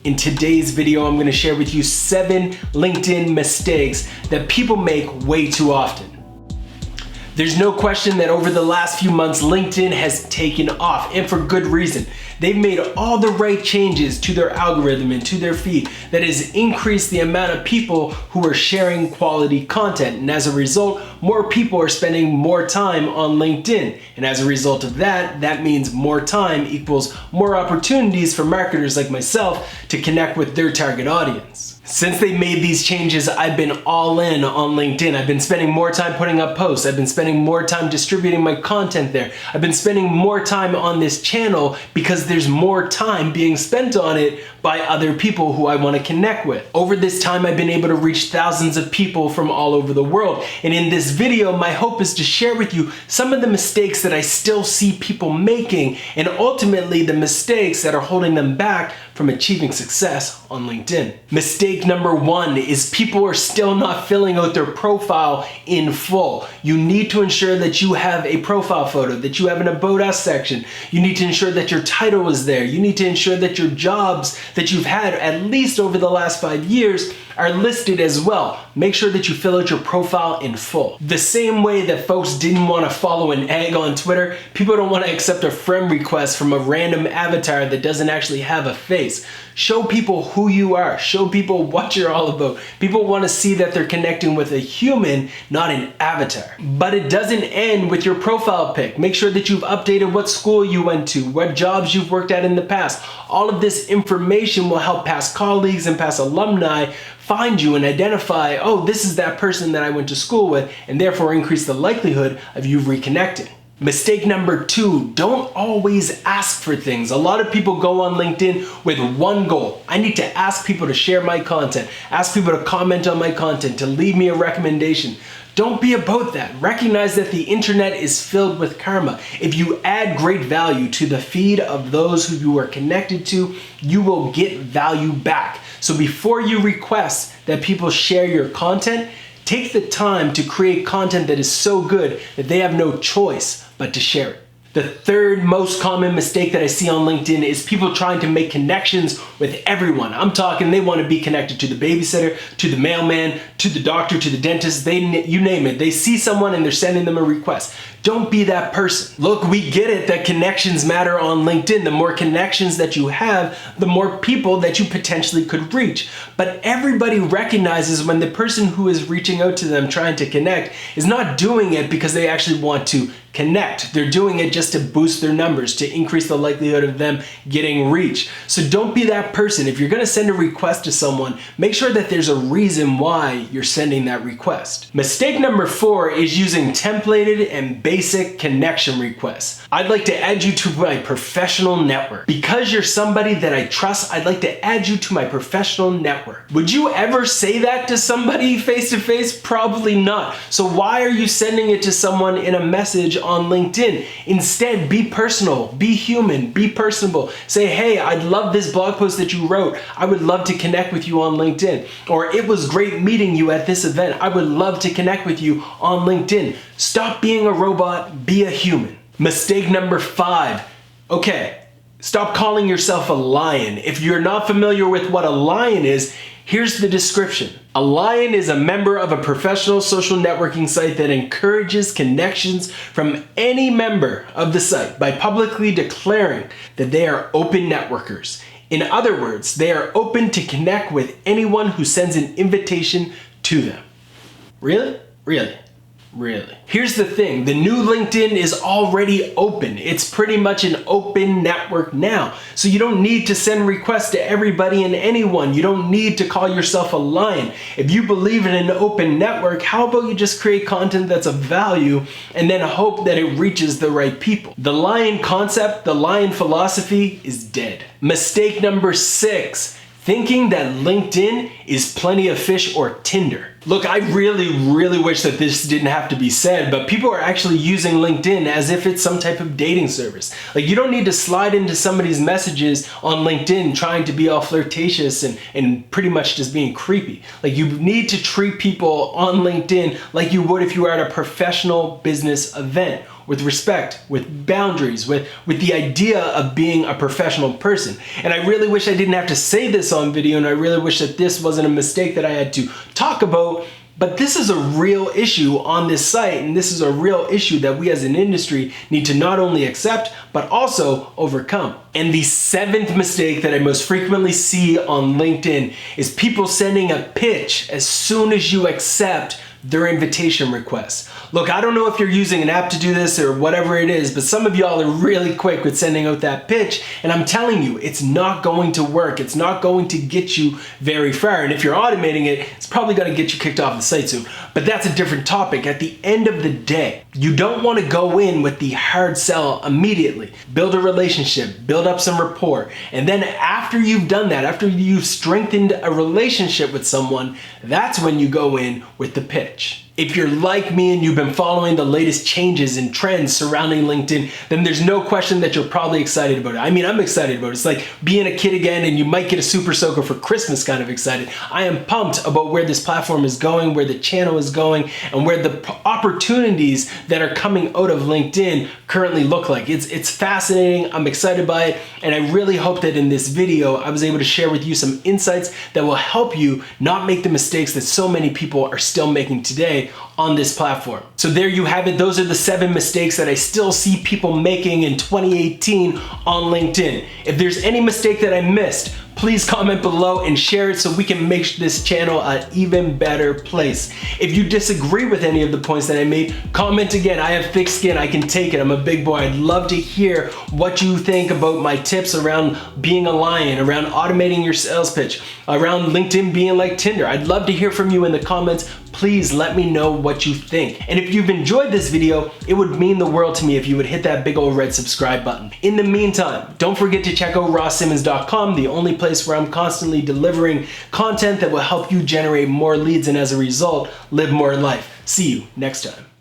In today's video, I'm gonna share with you 7 LinkedIn mistakes that people make way too often. There's no question that over the last few months, LinkedIn has taken off, and for good reason. They've made all the right changes to their algorithm and to their feed that has increased the amount of people who are sharing quality content. And as a result, more people are spending more time on LinkedIn. And as a result of that, that means more time equals more opportunities for marketers like myself to connect with their target audience. Since they made these changes, I've been all in on LinkedIn. I've been spending more time putting up posts. I've been spending more time distributing my content there. I've been spending more time on this channel because there's more time being spent on it by other people who I want to connect with. Over this time, I've been able to reach thousands of people from all over the world. And in this video, my hope is to share with you some of the mistakes that I still see people making, and ultimately the mistakes that are holding them back from achieving success on LinkedIn. Mistake number 1 is people are still not filling out their profile in full. You need to ensure that you have a profile photo, that you have an About Us section. You need to ensure that your title is there. You need to ensure that your jobs that you've had at least over the last 5 years are listed as well. Make sure that you fill out your profile in full. The same way that folks didn't want to follow an egg on Twitter, people don't want to accept a friend request from a random avatar that doesn't actually have a face. Show people who you are. Show people what you're all about. People want to see that they're connecting with a human, not an avatar. But it doesn't end with your profile pic. Make sure that you've updated what school you went to, what jobs you've worked at in the past. All of this information will help past colleagues and past alumni find you and identify, oh, this is that person that I went to school with, and therefore increase the likelihood of you reconnecting. Mistake number 2, don't always ask for things. A lot of people go on LinkedIn with one goal. I need to ask people to share my content, ask people to comment on my content, to leave me a recommendation. Don't be about that. Recognize that the internet is filled with karma. If you add great value to the feed of those who you are connected to, you will get value back. So before you request that people share your content, take the time to create content that is so good that they have no choice but to share it. The third most common mistake that I see on LinkedIn is people trying to make connections with everyone. I'm talking they want to be connected to the babysitter, to the mailman, to the doctor, to the dentist, you name it. They see someone and they're sending them a request. Don't be that person. Look, we get it that connections matter on LinkedIn. The more connections that you have, the more people that you potentially could reach. But everybody recognizes when the person who is reaching out to them trying to connect is not doing it because they actually want to connect. They're doing it just to boost their numbers, to increase the likelihood of them getting reach. So don't be that person. If you're gonna send a request to someone, make sure that there's a reason why you're sending that request. Mistake number 4 is using templated and basic connection requests. I'd like to add you to my professional network. Because you're somebody that I trust, I'd like to add you to my professional network. Would you ever say that to somebody face to face? Probably not. So why are you sending it to someone in a message on LinkedIn? Instead, be personal, be human, be personable. Say, hey, I'd love this blog post that you wrote. I would love to connect with you on LinkedIn. Or it was great meeting you at this event. I would love to connect with you on LinkedIn. Stop being a robot, be a human. Mistake number 5. Okay, stop calling yourself a lion. If you're not familiar with what a lion is, here's the description. A lion is a member of a professional social networking site that encourages connections from any member of the site by publicly declaring that they are open networkers. In other words, they are open to connect with anyone who sends an invitation to them. Really? Really? Really. Here's the thing, the new LinkedIn is already open. It's pretty much an open network now. So you don't need to send requests to everybody and anyone. You don't need to call yourself a lion. If you believe in an open network, how about you just create content that's of value and then hope that it reaches the right people? The lion concept, the lion philosophy is dead. Mistake number 6. Thinking that LinkedIn is plenty of fish or Tinder. Look, I really wish that this didn't have to be said, but people are actually using LinkedIn as if it's some type of dating service. Like, you don't need to slide into somebody's messages on LinkedIn trying to be all flirtatious and pretty much just being creepy. Like, you need to treat people on LinkedIn like you would if you were at a professional business event with respect, with boundaries, with the idea of being a professional person. And I really wish I didn't have to say this on video, and I really wish that this wasn't a mistake that I had to talk about. But this is a real issue on this site, and this is a real issue that we as an industry need to not only accept, but also overcome. And the seventh mistake that I most frequently see on LinkedIn is people sending a pitch as soon as you accept their invitation request. Look, I don't know if you're using an app to do this or whatever it is, but some of y'all are really quick with sending out that pitch, and I'm telling you, it's not going to work. It's not going to get you very far. And if you're automating it, it's probably gonna get you kicked off the site soon. But that's a different topic. At the end of the day, you don't wanna go in with the hard sell immediately. Build a relationship, build up some rapport, and then after you've done that, after you've strengthened a relationship with someone, that's when you go in with the pitch. If you're like me and you've been following the latest changes and trends surrounding LinkedIn, then there's no question that you're probably excited about it. I mean, I'm excited about it. It's like being a kid again and you might get a super soaker for Christmas kind of excited. I am pumped about where this platform is going, where the channel is going, and where the opportunities that are coming out of LinkedIn currently look like. It's fascinating. I'm excited by it. And I really hope that in this video, I was able to share with you some insights that will help you not make the mistakes that so many people are still making today on this platform. So there you have it. Those are the 7 mistakes that I still see people making in 2018 on LinkedIn. If there's any mistake that I missed, please comment below and share it so we can make this channel an even better place. If you disagree with any of the points that I made, comment again. I have thick skin, I can take it. I'm a big boy. I'd love to hear what you think about my tips around being a lion, around automating your sales pitch, around LinkedIn being like Tinder. I'd love to hear from you in the comments. Please let me know what you think. And if you've enjoyed this video, it would mean the world to me if you would hit that big old red subscribe button. In the meantime, don't forget to check out rawsimmons.com, the only place where I'm constantly delivering content that will help you generate more leads and as a result, live more life. See you next time.